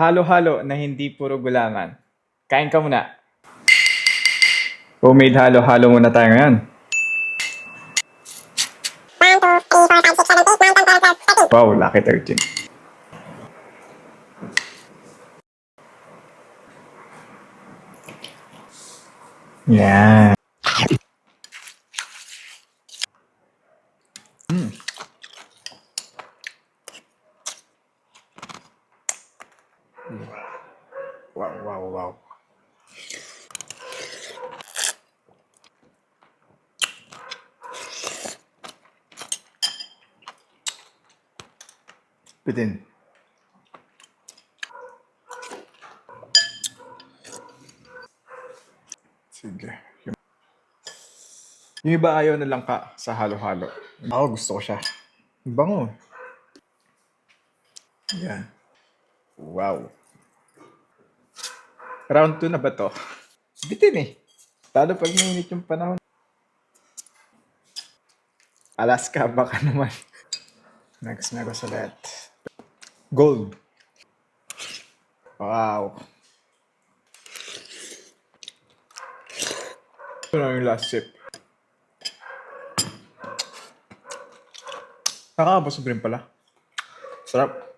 Halo-halo na hindi puro gulaman. Kain ka muna. Homemade halo-halo muna tayo ngayon. 1, 2, 3, 4, 5, 6, 7, 8, 9, 10, 11, 12, 13. Wow, lucky 13. Yan. Wow, wow, wow. Bitin. Sige. Yung iba ayaw na lang ka sa halo-halo. Ako gusto ko siya. Bango. Yan. Wow. Round 2 na ba to? Bitin eh. Lalo pag mainit yung panahon. Alaska, baka naman. Next na ko ulit. Gold. Wow. Ito na yung last sip. Nakakabasog rin pala. Sarap.